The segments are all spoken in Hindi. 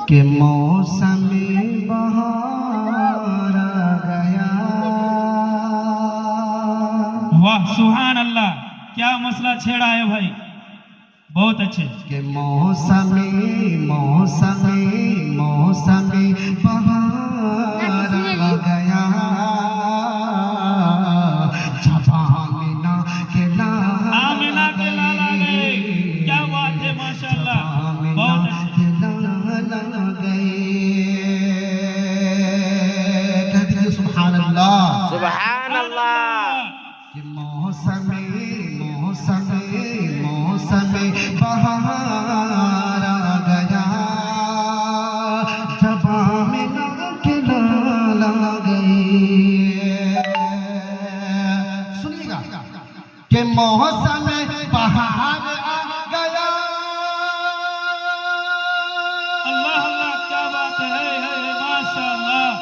के मौसम बहार आ गया। वाह सुभान अल्लाह, क्या मसला छेड़ा है भाई, बहुत अच्छे। के मौसम बहार आ गया। आमिना के लाल आ गए, क्या बात है, माशाअल्लाह, बहुत अच्छे। सुभान अल्लाह, सुभान अल्लाह। कि मौसम बहार आ गया। आमिना के लाल आ गए। सुनिएगा कि मौसम बहार आ गया। अल्लाह अल्लाह, क्या बात है माशाअल्लाह।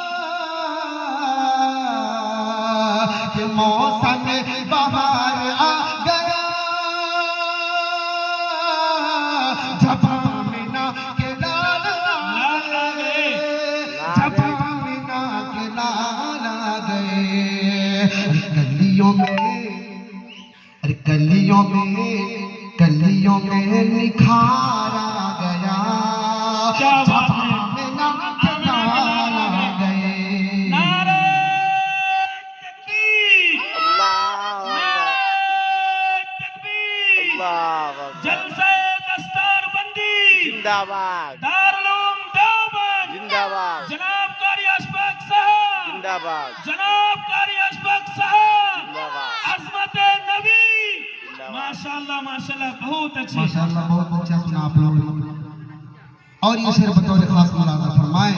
कि मौसम बहार आ गया। जब आमिना के लाल आ गए। जब आमिना के लाल आ गए। कलियों में निखार आ गया। क्या जब बात है, आमिना के लाल आ गए। नारे तकबीर, अल्लाह नारे तकबीर, अल्लाह। जलसे दस्तारबंदी, जिंदाबाद दारुल देवबंद, जिंदाबाद जनाब कारी अशफाक साहब, जिंदाबाद जनाब कारी अशफाक साहब, जिंदाबाद अजमत नबी, माशाअल्लाह माशाअल्लाह, बहुत अच्छे। माशाअल्लाह, बहुत अच्छा सुना आप लोगों ने। और ये शेर बतौर खास मुलाजा फरमाए।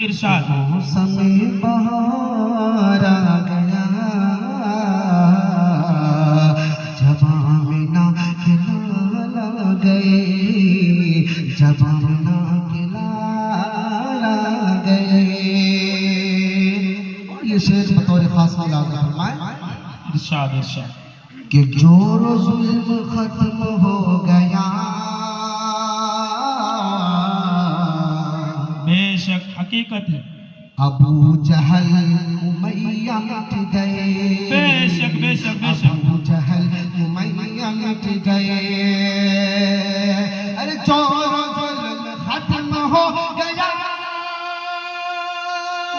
इरशाद। मौसम बहार आ गया। जब आमिना के लाल आ गए। जब आमिना के लाल आ गए। और ये शेर बतौर खास मुलाजा फरमाए। इरशाद इरशाद। कि जोर जुल्म खत्म हो गया। बेशक हकीकत है, अबू जहल उमैया मिट गए। बेशक बेशक बेशक। अबू जहल उमैया मिट गए। अरे जोर जुल्म खत्म हो गया।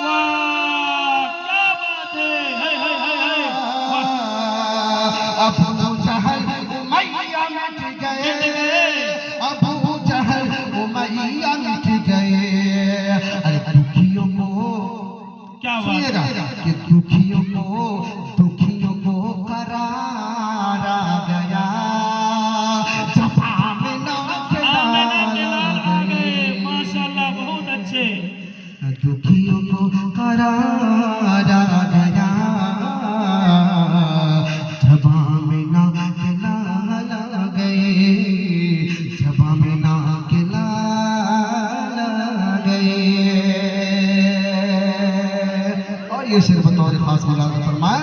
वाह क्या बात है, वाह। अबू जहल उमैया मिट गए। अबू जहल उमैया मिट गए। अरे दुखियों को, क्या बात सुनिएगा है, कि दुखियों को करार आ गया। जब आमिना के आमिना के लाल लाल आ आ गए, गए। माशाअल्लाह, बहुत अच्छे। दुखियों को करार आ गया। जब आमिना के लाल आ गए। जब आमिना के लाल आ गए। और ये शेर बतौर खास मुलाजा फरमाया।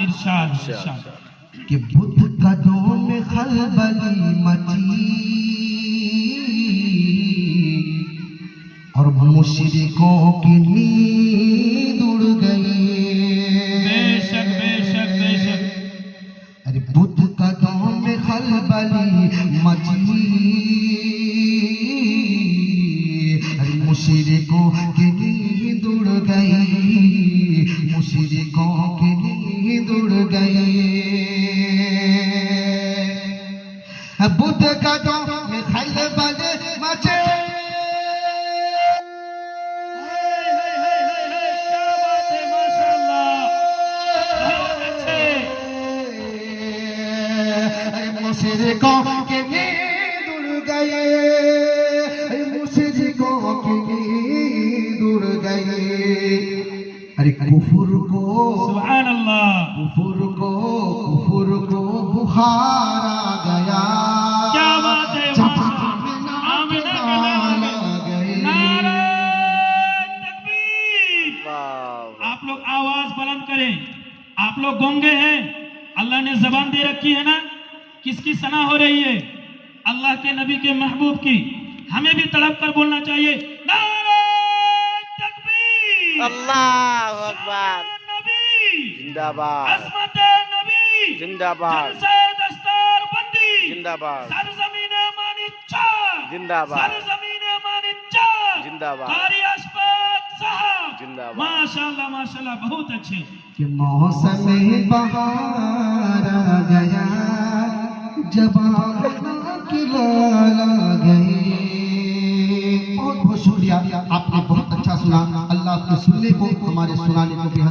इरशाद इरशाद। कि बुद्ध कदों में खलबली मची। और मुशरिकों की नींद उड़ गई। बेशक बेशक बेशक। अरे बुद्ध कदों में खलबली मची। अरे मुशरिकों की नींद उड़ गई। मुशरिकों की नींद उड़ गई। बुद्ध कदों में खलबली मची। क्या बात है, माशाअल्लाह, बहुत अच्छे। मुशरिकों की नींद उड़ गई। मुशरिकों की नींद उड़ गई। अरे कुफर को, सुभान अल्लाह, कुफर को बुखार आ गया। क्या बात है, जब माशाअल्लाह। आमिना के लाल आ गए। नारे तकबीर। वाह। आप लोग आवाज बुलंद करें, आप लोग गूंगे हैं, अल्लाह ने जबान दे रखी है ना, किसकी सना हो रही है, अल्लाह के नबी के महबूब की हमें भी तड़प कर बोलना चाहिए, नारे तकबीर, अल्लाहु अकबर, नबी जिंदाबाद, अज़मत नबी जिंदाबाद, जलसे दस्तरबंदी जिंदाबाद, सरजमीन मानिचा जिंदाबाद, सरजमीन मानिचा जिंदाबाद, कारी अशफाक साहब जिंदाबाद। माशाल्लाह बहुत अच्छे। कि मौसम बहार आ गया, जबाना खिला गए। बहुत बहुत शुक्रिया, आपने बहुत अच्छा सुना। अल्लाह के सुनने को, हमारे सुनाने को भी